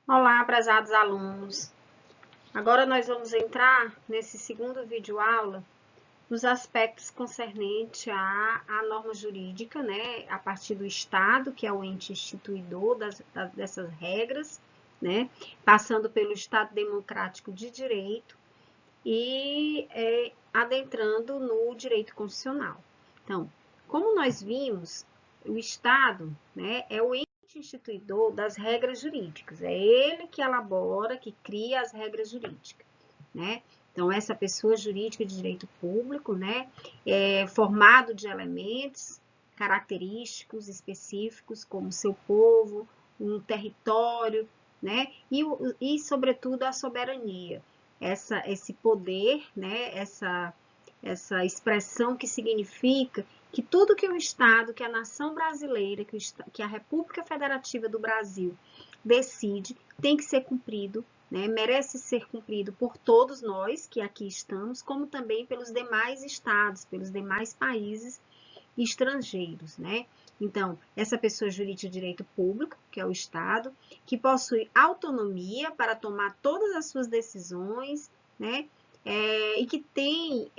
Olá, prezados alunos. Agora nós vamos entrar nesse segundo vídeo aula nos aspectos concernentes à norma jurídica, né, a partir do Estado, que é o ente instituidor dessas regras, né, passando pelo Estado democrático de direito e adentrando no direito constitucional. Então, como nós vimos, o Estado, né, é o ente instituidor das regras jurídicas. É ele que elabora, que cria as regras jurídicas, né? Então, essa pessoa jurídica de direito público, né, é formado de elementos característicos específicos, como seu povo, um território, né, e sobretudo, a soberania. Esse poder, né, essa expressão que significa que tudo que o Estado, que a nação brasileira, que a República Federativa do Brasil decide, tem que ser cumprido, né? Merece ser cumprido por todos nós que aqui estamos, como também pelos demais estados, pelos demais países estrangeiros, né? Então, essa pessoa jurídica de direito público, que é o Estado, que possui autonomia para tomar todas as suas decisões, né? E que tem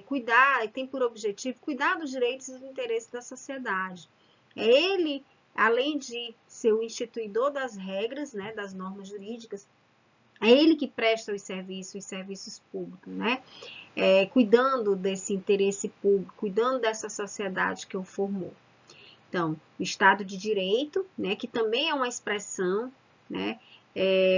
cuidar, tem por objetivo cuidar dos direitos e dos interesses da sociedade. Ele, além de ser o instituidor das regras, né, das normas jurídicas, é ele que presta os serviços públicos, né? Cuidando desse interesse público, cuidando dessa sociedade que o formou. Então, o Estado de Direito, né, que também é uma expressão, né,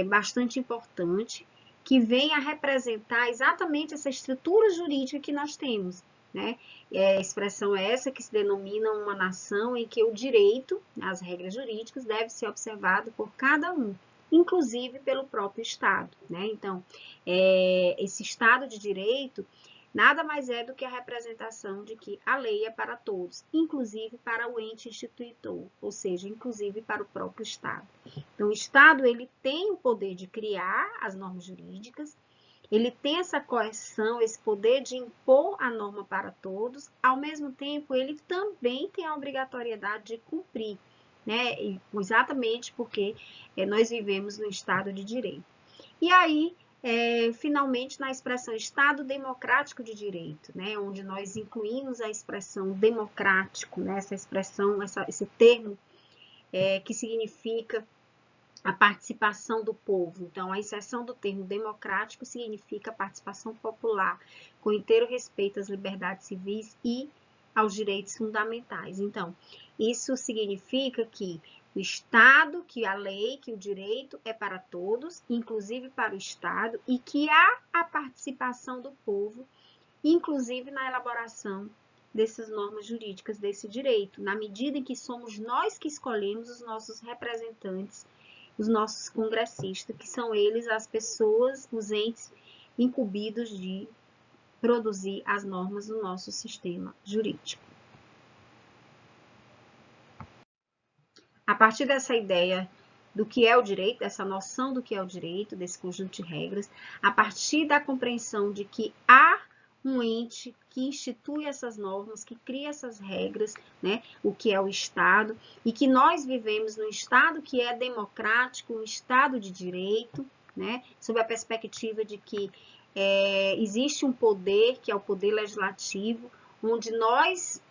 bastante importante, que vem a representar exatamente essa estrutura jurídica que nós temos, né? A expressão é essa que se denomina uma nação em que o direito, as regras jurídicas, deve ser observado por cada um, inclusive pelo próprio Estado, né? Então, esse Estado de Direito nada mais é do que a representação de que a lei é para todos, inclusive para o ente instituidor, ou seja, inclusive para o próprio Estado. Então, o Estado ele tem o poder de criar as normas jurídicas, ele tem essa coerção, esse poder de impor a norma para todos, ao mesmo tempo, ele também tem a obrigatoriedade de cumprir, né? Exatamente porque nós vivemos no Estado de Direito. E aí, finalmente, na expressão Estado Democrático de Direito, né, onde nós incluímos a expressão democrático, né, essa expressão, esse termo que significa a participação do povo. Então, a inserção do termo democrático significa a participação popular, com inteiro respeito às liberdades civis e aos direitos fundamentais. Então, isso significa que o Estado, que a lei, que o direito é para todos, inclusive para o Estado, e que há a participação do povo, inclusive na elaboração dessas normas jurídicas, desse direito, na medida em que somos nós que escolhemos os nossos representantes, os nossos congressistas, que são eles as pessoas, os entes incumbidos de produzir as normas do nosso sistema jurídico. A partir dessa ideia do que é o direito, dessa noção do que é o direito, desse conjunto de regras, a partir da compreensão de que há um ente que institui essas normas, que cria essas regras, né, o que é o Estado, e que nós vivemos num Estado que é democrático, um Estado de direito, né, sob a perspectiva de que existe um poder, que é o poder legislativo, onde nós,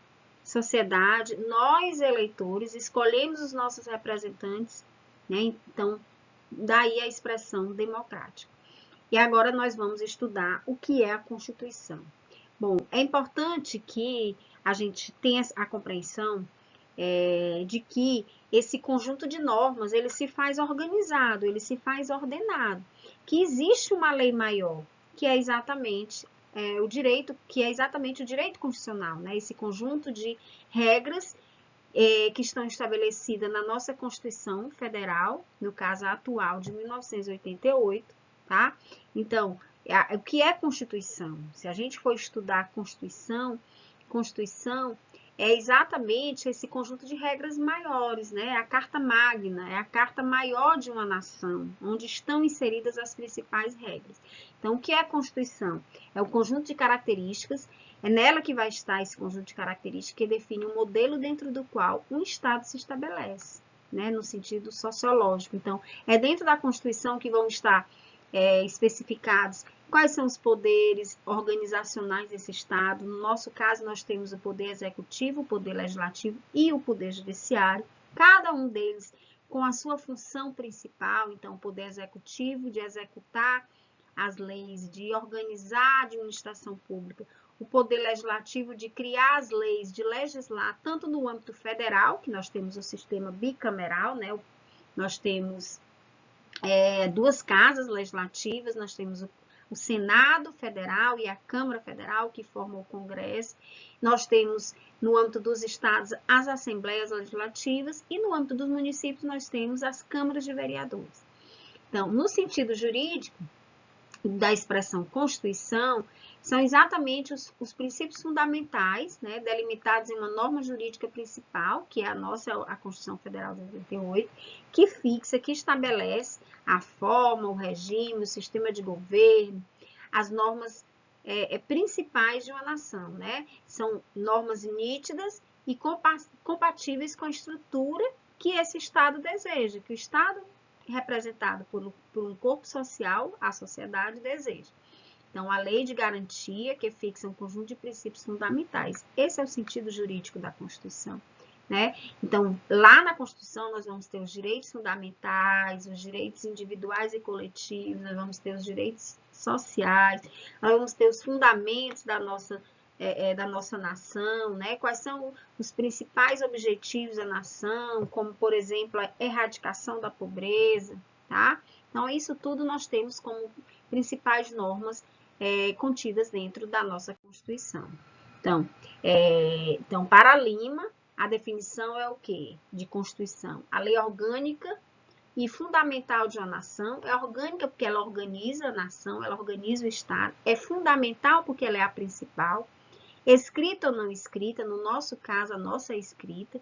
sociedade, nós eleitores, escolhemos os nossos representantes, né? Então, daí a expressão democrática. E agora nós vamos estudar o que é a Constituição. Bom, é importante que a gente tenha a compreensão de que esse conjunto de normas, ele se faz organizado, ele se faz ordenado, que existe uma lei maior, que é exatamente o direito, que é exatamente o direito constitucional, né? Esse conjunto de regras que estão estabelecidas na nossa Constituição Federal, no caso atual de 1988, tá? Então, o que é Constituição? Se a gente for estudar a Constituição é exatamente esse conjunto de regras maiores, né? A Carta Magna, é a carta maior de uma nação, onde estão inseridas as principais regras. Então, o que é a Constituição? É o conjunto de características, é nela que vai estar esse conjunto de características que define o modelo dentro do qual um Estado se estabelece. né, no sentido sociológico. Então, é dentro da Constituição que vão estar especificados quais são os poderes organizacionais desse Estado. No nosso caso, nós temos o poder executivo, o poder legislativo e o poder judiciário, cada um deles com a sua função principal. Então, o poder executivo de executar as leis, de organizar a administração pública, o poder legislativo de criar as leis, de legislar, tanto no âmbito federal, que nós temos o sistema bicameral, né? Nós temos duas casas legislativas, nós temos o Senado Federal e a Câmara Federal, que formam o Congresso. Nós temos, no âmbito dos estados, as assembleias legislativas e, no âmbito dos municípios, nós temos as câmaras de vereadores. Então, no sentido jurídico da expressão Constituição, são exatamente os princípios fundamentais, né, delimitados em uma norma jurídica principal, que é a Constituição Federal de 88, que fixa, que estabelece a forma, o regime, o sistema de governo, as normas principais de uma nação, né? São normas nítidas e compatíveis com a estrutura que esse Estado deseja, que o Estado representado por um corpo social, a sociedade deseja. Então, a lei de garantia, que fixa um conjunto de princípios fundamentais. Esse é o sentido jurídico da Constituição, né? Então, lá na Constituição, nós vamos ter os direitos fundamentais, os direitos individuais e coletivos, nós vamos ter os direitos sociais, nós vamos ter os fundamentos da nossa nação, né? Quais são os principais objetivos da nação, como, por exemplo, a erradicação da pobreza, tá? Então, isso tudo nós temos como principais normas contidas dentro da nossa Constituição. Então, para Lima, a definição é o quê? De Constituição. A lei orgânica e fundamental de uma nação. É orgânica porque ela organiza a nação, ela organiza o Estado. É fundamental porque ela é a principal. Escrita ou não escrita, no nosso caso, a nossa é escrita,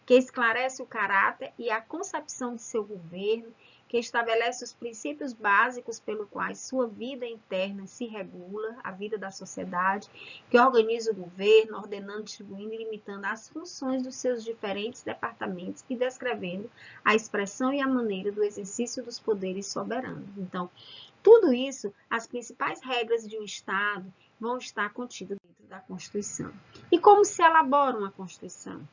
que esclarece o caráter e a concepção de seu governo, que estabelece os princípios básicos pelos quais sua vida interna se regula, a vida da sociedade, que organiza o governo, ordenando, distribuindo e limitando as funções dos seus diferentes departamentos e descrevendo a expressão e a maneira do exercício dos poderes soberanos. Então, tudo isso, as principais regras de um Estado vão estar contidas dentro da Constituição. E como se elabora uma Constituição?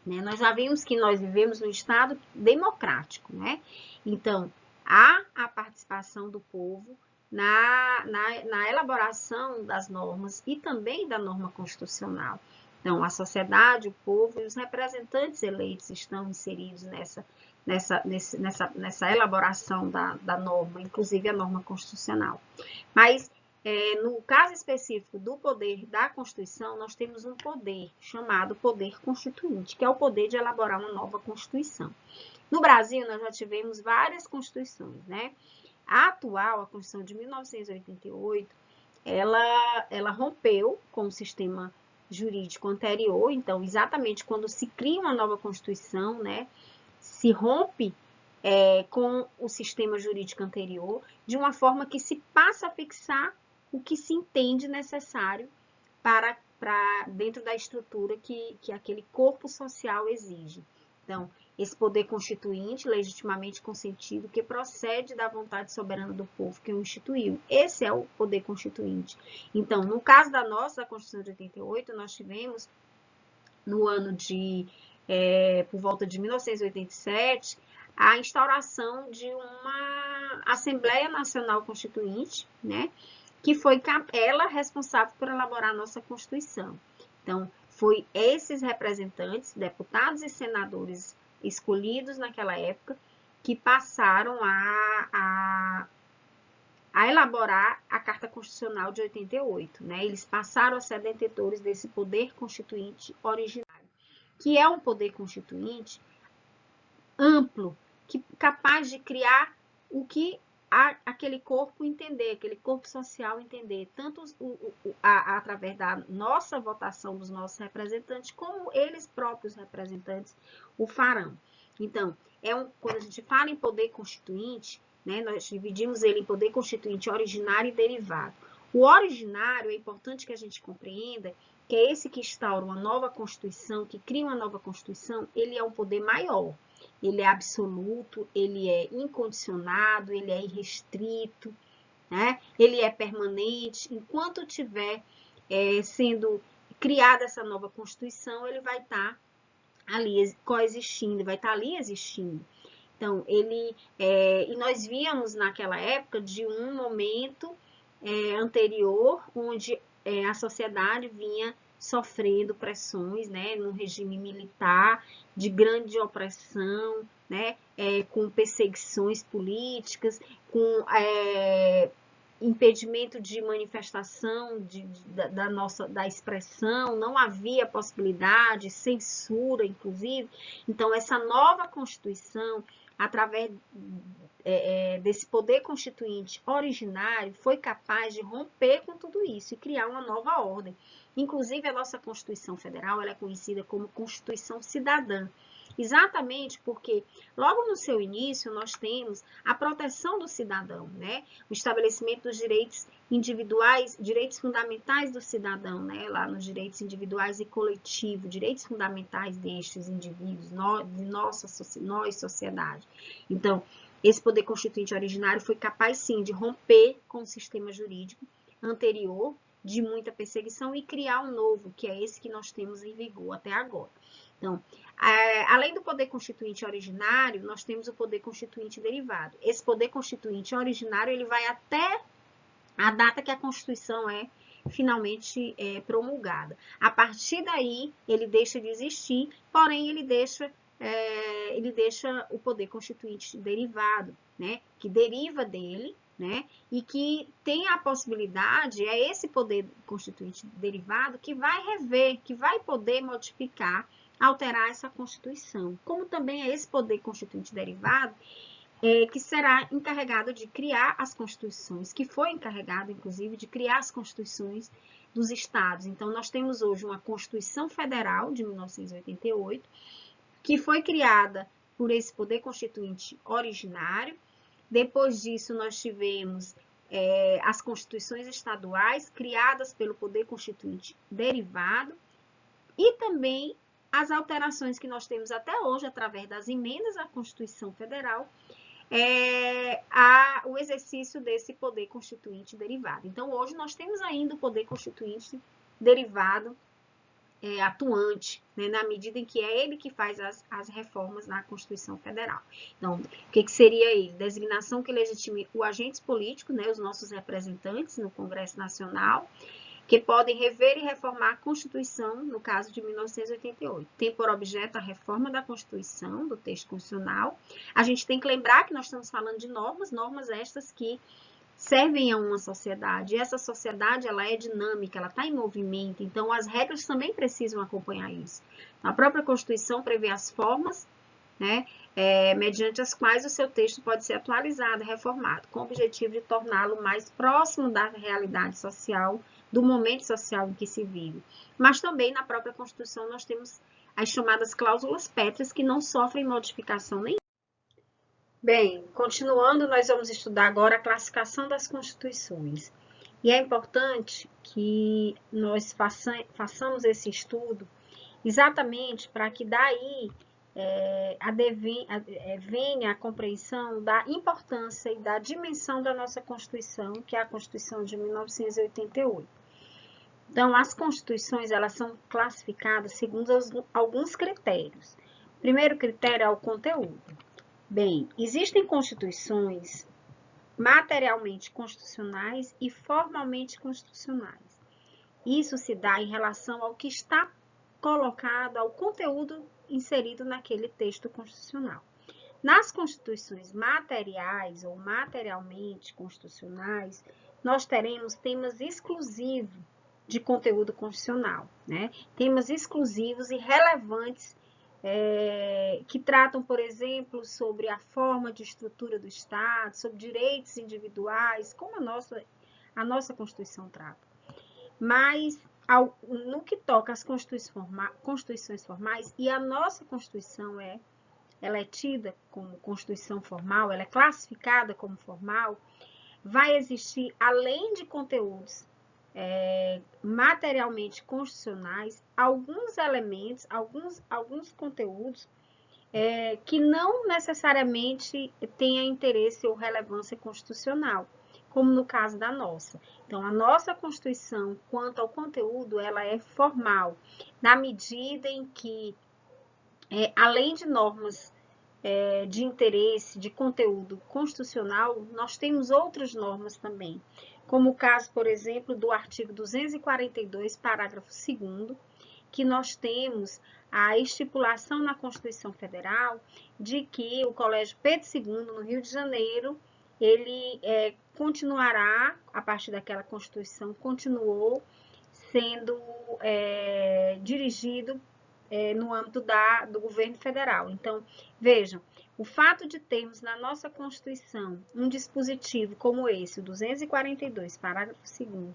Nós já vimos que nós vivemos num Estado democrático, né? Então, há a participação do povo na elaboração das normas e também da norma constitucional. Então, a sociedade, o povo e os representantes eleitos estão inseridos nessa elaboração da norma, inclusive a norma constitucional. Mas, no caso específico do poder da Constituição, nós temos um poder chamado poder constituinte, que é o poder de elaborar uma nova Constituição. No Brasil, nós já tivemos várias Constituições, né? A atual, a Constituição de 1988, ela rompeu com o sistema jurídico anterior. Então, exatamente quando se cria uma nova Constituição, né, se rompe com o sistema jurídico anterior, de uma forma que se passa a fixar o que se entende necessário para dentro da estrutura que aquele corpo social exige. Então, esse poder constituinte, legitimamente consentido, que procede da vontade soberana do povo que o instituiu. Esse é o poder constituinte. Então, no caso da Constituição de 88, nós tivemos, no ano por volta de 1987, a instauração de uma Assembleia Nacional Constituinte, né? Que foi ela responsável por elaborar a nossa Constituição. Então, foi esses representantes, deputados e senadores escolhidos naquela época, que passaram a elaborar a Carta Constitucional de 88. Né? Eles passaram a ser detentores desse poder constituinte originário, que é um poder constituinte amplo, capaz de criar o que aquele corpo entender, aquele corpo social entender, tanto através da nossa votação dos nossos representantes, como eles próprios representantes o farão. Então, quando a gente fala em poder constituinte, né, nós dividimos ele em poder constituinte originário e derivado. O originário, é importante que a gente compreenda, que é esse que instaura uma nova Constituição, que cria uma nova Constituição, ele é um poder maior. ele é absoluto, ele é incondicionado, ele é irrestrito, né? Ele é permanente. Enquanto tiver sendo criada essa nova Constituição, ele vai estar ali coexistindo, vai estar ali existindo. Então, e nós víamos naquela época de um momento anterior, onde a sociedade vinha sofrendo pressões, né, no regime militar, de grande opressão, né, com perseguições políticas, com impedimento de manifestação da expressão, não havia possibilidade, censura, inclusive. Então, essa nova Constituição, através desse poder constituinte originário, foi capaz de romper com tudo isso e criar uma nova ordem. Inclusive, a nossa Constituição Federal ela é conhecida como Constituição Cidadã, exatamente porque logo no seu início nós temos a proteção do cidadão, né? O estabelecimento dos direitos individuais, direitos fundamentais do cidadão, né? Lá nos direitos individuais e coletivos, direitos fundamentais destes indivíduos, nós, sociedade. Então, esse poder constituinte originário foi capaz, sim, de romper com o sistema jurídico anterior, de muita perseguição, e criar um novo, que é esse que nós temos em vigor até agora. Então, além do poder constituinte originário, nós temos o poder constituinte derivado. Esse poder constituinte originário, ele vai até a data que a Constituição é finalmente promulgada. A partir daí, ele deixa de existir, porém, ele deixa o poder constituinte derivado, né, que deriva dele, né, e que tem a possibilidade, é esse poder constituinte derivado que vai rever, que vai poder modificar, alterar essa Constituição. Como também é esse poder constituinte derivado que será encarregado de criar as constituições, que foi encarregado, inclusive, de criar as constituições dos estados. Então, nós temos hoje uma Constituição Federal de 1988, que foi criada por esse poder constituinte originário. Depois disso, nós tivemos as constituições estaduais, criadas pelo poder constituinte derivado, e também as alterações que nós temos até hoje, através das emendas à Constituição Federal, o exercício desse poder constituinte derivado. Então, hoje nós temos ainda o poder constituinte derivado atuante, né, na medida em que é ele que faz as reformas na Constituição Federal. Então, o que seria ele? Designação que legitime os agentes políticos, né, os nossos representantes no Congresso Nacional, que podem rever e reformar a Constituição, no caso de 1988. Tem por objeto a reforma da Constituição, do texto constitucional. A gente tem que lembrar que nós estamos falando de normas estas que servem a uma sociedade. E essa sociedade, ela é dinâmica, ela está em movimento, então as regras também precisam acompanhar isso. A própria Constituição prevê as formas, né, mediante as quais o seu texto pode ser atualizado, reformado, com o objetivo de torná-lo mais próximo da realidade social, do momento social em que se vive. Mas também na própria Constituição nós temos as chamadas cláusulas pétreas que não sofrem modificação nenhuma. Bem, continuando, nós vamos estudar agora a classificação das constituições. E é importante que nós façamos esse estudo exatamente para que daí venha a compreensão da importância e da dimensão da nossa Constituição, que é a Constituição de 1988. Então, as constituições, elas são classificadas segundo alguns critérios. O primeiro critério é o conteúdo. Bem, existem constituições materialmente constitucionais e formalmente constitucionais. Isso se dá em relação ao que está colocado, ao conteúdo inserido naquele texto constitucional. Nas constituições materiais ou materialmente constitucionais, nós teremos temas exclusivos de conteúdo constitucional, né? Temas exclusivos e relevantes que tratam, por exemplo, sobre a forma de estrutura do Estado, sobre direitos individuais, como a nossa Constituição trata. Mas, no que toca às constituições formais, e a nossa Constituição ela é tida como Constituição formal, ela é classificada como formal, vai existir, além de conteúdos materialmente constitucionais, alguns elementos, alguns conteúdos que não necessariamente tenha interesse ou relevância constitucional, como no caso da nossa. Então, a nossa Constituição, quanto ao conteúdo, ela é formal, na medida em que, além de normas de interesse, de conteúdo constitucional, nós temos outras normas também, como o caso, por exemplo, do artigo 242, parágrafo 2º, que nós temos a estipulação na Constituição Federal de que o Colégio Pedro II, no Rio de Janeiro, ele continuará, a partir daquela Constituição, continuou sendo dirigido no âmbito do governo federal. Então, vejam, o fato de termos na nossa Constituição um dispositivo como esse, o 242, parágrafo 2º,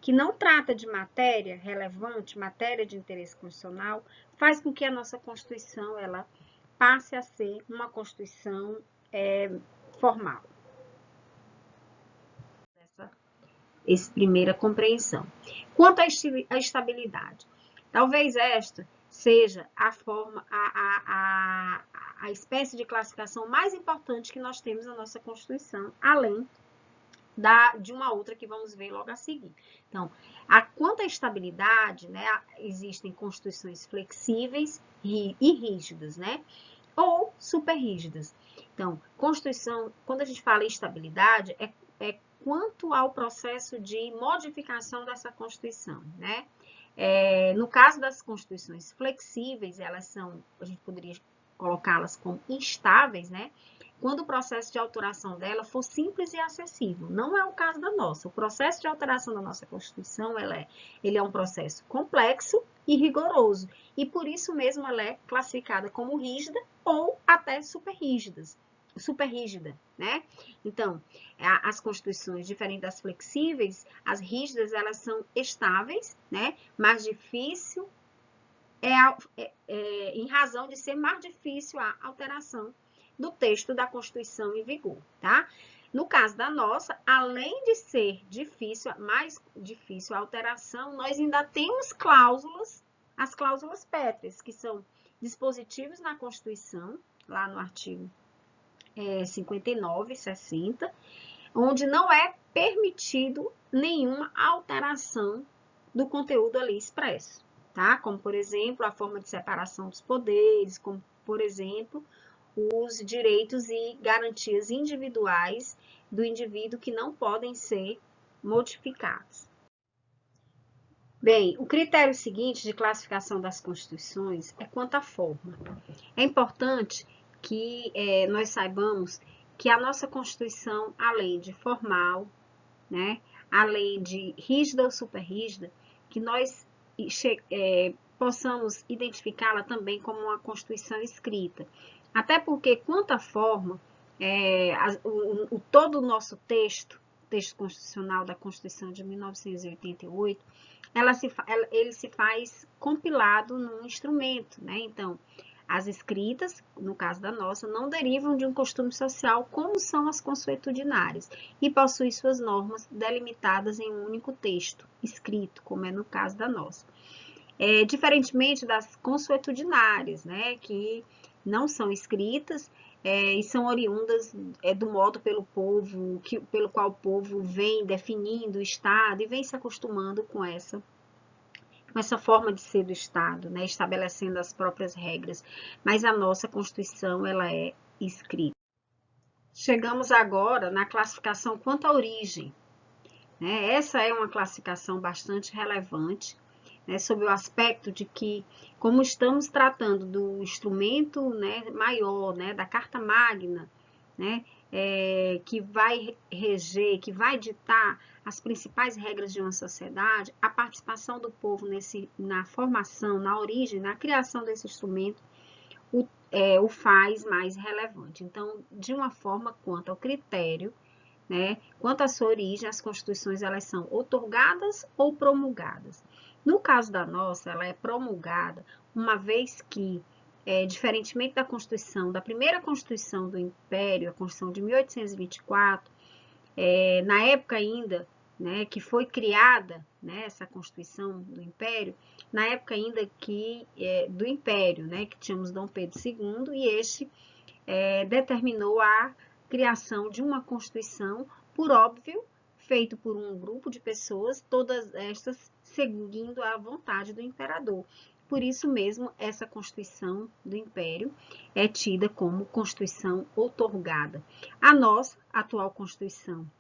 que não trata de matéria relevante, matéria de interesse constitucional, faz com que a nossa Constituição ela passe a ser uma Constituição formal. Essa primeira compreensão. Quanto à estabilidade, talvez esta seja a espécie de classificação mais importante que nós temos na nossa Constituição, além de uma outra que vamos ver logo a seguir. Então, quanto à estabilidade, né, existem constituições flexíveis e rígidas, né, ou super rígidas. Então, Constituição, quando a gente fala em estabilidade, é quanto ao processo de modificação dessa Constituição, né? No caso das constituições flexíveis, elas são, a gente poderia colocá-las como instáveis, né? Quando o processo de alteração dela for simples e acessível. Não é o caso da nossa. O processo de alteração da nossa Constituição, ele é um processo complexo e rigoroso. E por isso mesmo ela é classificada como rígida ou até super rígida, né? Então, as constituições, diferentes das flexíveis, as rígidas, elas são estáveis, né? Mais difícil, em razão de ser mais difícil a alteração do texto da Constituição em vigor, tá? No caso da nossa, além de ser difícil, mais difícil a alteração, nós ainda temos as cláusulas pétreas, que são dispositivos na Constituição, lá no artigo 59, 60, onde não é permitido nenhuma alteração do conteúdo ali expresso, tá? Como, por exemplo, a forma de separação dos poderes, como, por exemplo, os direitos e garantias individuais do indivíduo que não podem ser modificados. Bem, o critério seguinte de classificação das constituições é quanto à forma. É importante que nós saibamos que a nossa Constituição, além de formal, né, além de rígida ou superrígida, que nós possamos identificá-la também como uma Constituição escrita. Até porque, quanto à forma, todo o nosso texto constitucional da Constituição de 1988, ele se faz compilado num instrumento, né? Então, as escritas, no caso da nossa, não derivam de um costume social como são as consuetudinárias e possuem suas normas delimitadas em um único texto escrito, como é no caso da nossa. Diferentemente das consuetudinárias, né, que não são escritas e são oriundas do modo pelo qual o povo vem definindo o Estado e vem se acostumando com essa forma de ser do Estado, né, estabelecendo as próprias regras. Mas a nossa Constituição, ela é escrita. Chegamos agora na classificação quanto à origem, né? Essa é uma classificação bastante relevante, né, sob o aspecto de que, como estamos tratando do instrumento, né, maior, né, da Carta Magna, né, que vai reger, que vai ditar as principais regras de uma sociedade, a participação do povo na formação, na origem, na criação desse instrumento, o faz mais relevante. Então, de uma forma quanto ao critério, né, quanto à sua origem, as constituições elas são outorgadas ou promulgadas. No caso da nossa, ela é promulgada, uma vez que, diferentemente da Constituição, da primeira Constituição do Império, a Constituição de 1824, na época ainda né, que foi criada, né, essa Constituição do Império, na época ainda do Império, né, que tínhamos Dom Pedro II, e este determinou a criação de uma Constituição, por óbvio, feito por um grupo de pessoas, todas estas seguindo a vontade do imperador. Por isso mesmo, essa Constituição do Império é tida como Constituição outorgada. A nossa atual Constituição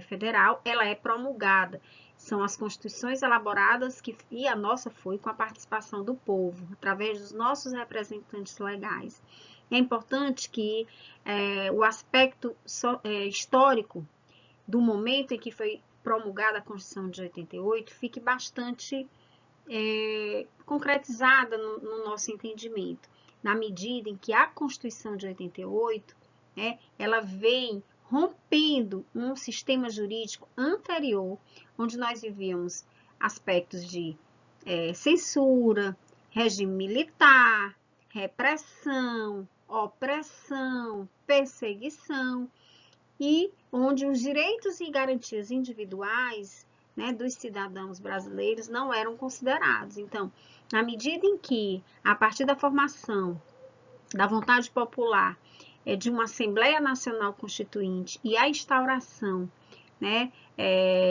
federal, ela é promulgada. São as constituições elaboradas e a nossa foi com a participação do povo, através dos nossos representantes legais. É importante que o aspecto histórico do momento em que foi promulgada a Constituição de 88 fique bastante concretizada no nosso entendimento, na medida em que a Constituição de 88, ela vem rompendo um sistema jurídico anterior, onde nós vivíamos aspectos de censura, regime militar, repressão, opressão, perseguição, e onde os direitos e garantias individuais, né, dos cidadãos brasileiros não eram considerados. Então, na medida em que, a partir da formação da vontade popular, de uma Assembleia Nacional Constituinte e a instauração, né,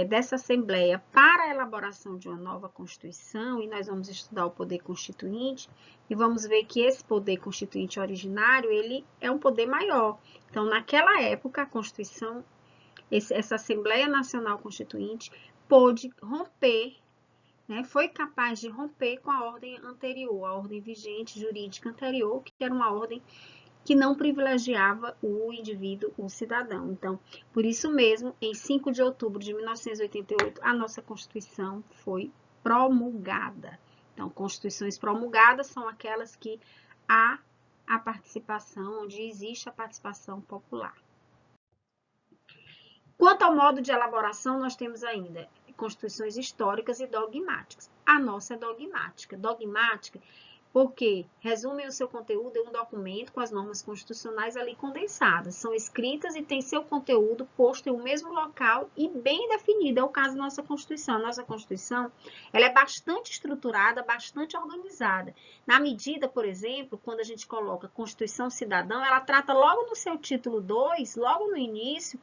dessa Assembleia para a elaboração de uma nova Constituição, e nós vamos estudar o poder constituinte, e vamos ver que esse poder constituinte originário, ele é um poder maior. Então, naquela época, a Constituição, essa Assembleia Nacional Constituinte, pôde romper, né, foi capaz de romper com a ordem anterior, a ordem vigente jurídica anterior, que era uma ordem que não privilegiava o indivíduo, o cidadão. Então, por isso mesmo, em 5 de outubro de 1988, a nossa Constituição foi promulgada. Então, constituições promulgadas são aquelas que há a participação, onde existe a participação popular. Quanto ao modo de elaboração, nós temos ainda constituições históricas e dogmáticas. A nossa é dogmática. Dogmática porque resume o seu conteúdo em um documento com as normas constitucionais ali condensadas. São escritas e têm seu conteúdo posto em um mesmo local e bem definido. É o caso da nossa Constituição. A nossa Constituição, ela é bastante estruturada, bastante organizada. Na medida, por exemplo, quando a gente coloca Constituição Cidadã, ela trata logo no seu título 2, logo no início,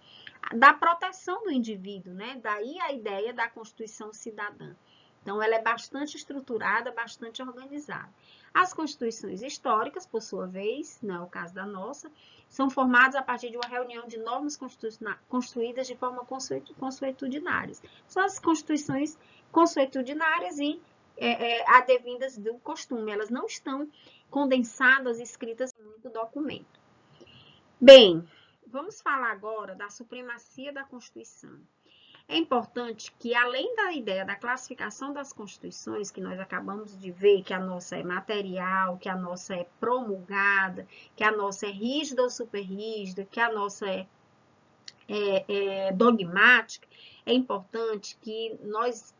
da proteção do indivíduo, né? Daí a ideia da Constituição Cidadã. Então, ela é bastante estruturada, bastante organizada. As constituições históricas, por sua vez, não é o caso da nossa, são formadas a partir de uma reunião de normas construídas de forma consuetudinárias. São as constituições consuetudinárias e advindas do costume. Elas não estão condensadas e escritas em um único documento. Bem, vamos falar agora da supremacia da Constituição. É importante que, além da ideia da classificação das constituições, que nós acabamos de ver que a nossa é material, que a nossa é promulgada, que a nossa é rígida ou superrígida, que a nossa é dogmática, é importante que nós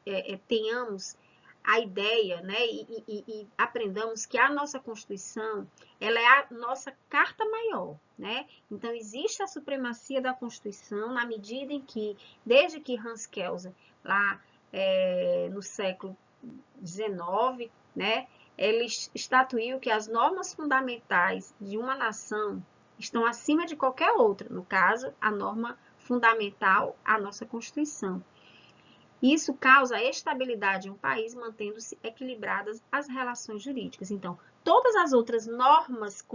tenhamos a ideia, né, e aprendamos que a nossa Constituição, ela é a nossa carta maior, né? Então, existe a supremacia da Constituição na medida em que, desde que Hans Kelsen, lá no século XIX, né, ele estatuiu que as normas fundamentais de uma nação estão acima de qualquer outra, no caso, a norma fundamental, a nossa Constituição. Isso causa a estabilidade em um país, mantendo-se equilibradas as relações jurídicas. Então, todas as outras normas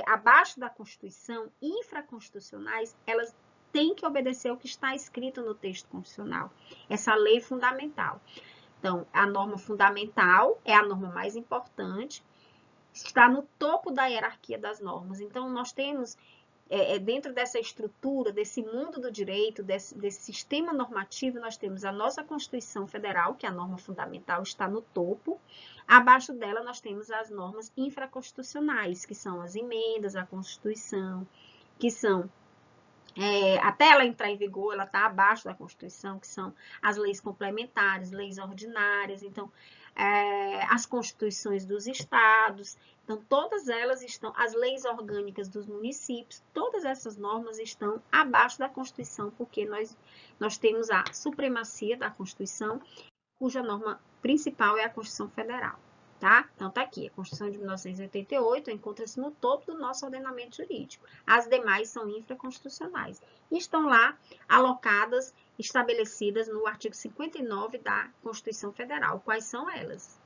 abaixo da Constituição, infraconstitucionais, elas têm que obedecer ao que está escrito no texto constitucional, essa lei fundamental. Então, a norma fundamental é a norma mais importante, está no topo da hierarquia das normas. Então, nós temos dentro dessa estrutura, desse mundo do direito, desse sistema normativo, nós temos a nossa Constituição Federal, que é a norma fundamental, está no topo. Abaixo dela, nós temos as normas infraconstitucionais, que são as emendas à Constituição, que são, até ela entrar em vigor, ela está abaixo da Constituição, que são as leis complementares, leis ordinárias. Então, as constituições dos estados. Então, todas elas estão, as leis orgânicas dos municípios, todas essas normas estão abaixo da Constituição, porque nós temos a supremacia da Constituição, cuja norma principal é a Constituição Federal. Tá? Então, tá aqui, a Constituição de 1988 encontra-se no topo do nosso ordenamento jurídico. As demais são infraconstitucionais e estão lá alocadas, estabelecidas no artigo 59 da Constituição Federal. Quais são elas?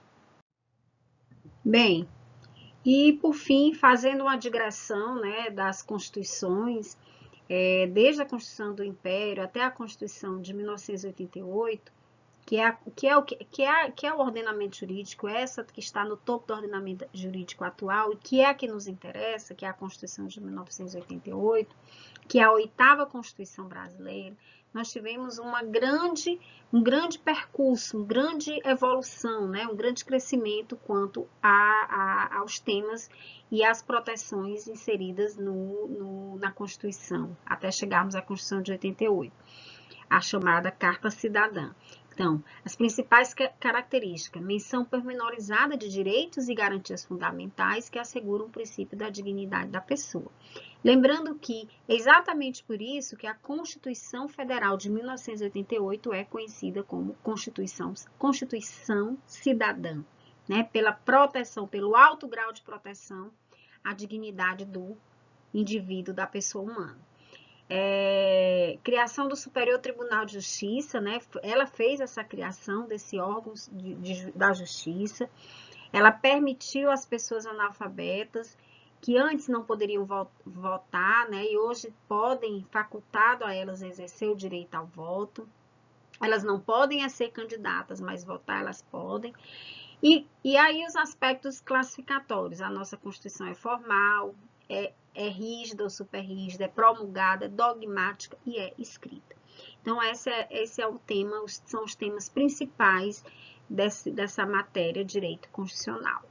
Bem, e por fim, fazendo uma digressão, né, das constituições, desde a Constituição do Império até a Constituição de 1988, que é o ordenamento jurídico, essa que está no topo do ordenamento jurídico atual, e que é a que nos interessa, que é a Constituição de 1988, que é a 8ª Constituição brasileira. Nós tivemos um grande percurso, uma grande evolução, né? Um grande crescimento quanto aos temas e às proteções inseridas na Constituição, até chegarmos à Constituição de 88, a chamada Carta Cidadã. Então, as principais características: menção pormenorizada de direitos e garantias fundamentais que asseguram o princípio da dignidade da pessoa. Lembrando que, exatamente por isso, que a Constituição Federal de 1988 é conhecida como Constituição Cidadã, né? Pela proteção, pelo alto grau de proteção à dignidade do indivíduo, da pessoa humana. Criação do Superior Tribunal de Justiça, né? Ela fez essa criação desse órgão da justiça. Ela permitiu às pessoas analfabetas, que antes não poderiam votar, né? E hoje podem, facultado a elas exercer o direito ao voto. Elas não podem ser candidatas, mas votar elas podem. E aí os aspectos classificatórios: a nossa Constituição é formal, é rígida ou super rígida, é promulgada, é dogmática e é escrita. Então, esse é o tema, são os temas principais dessa matéria, direito constitucional.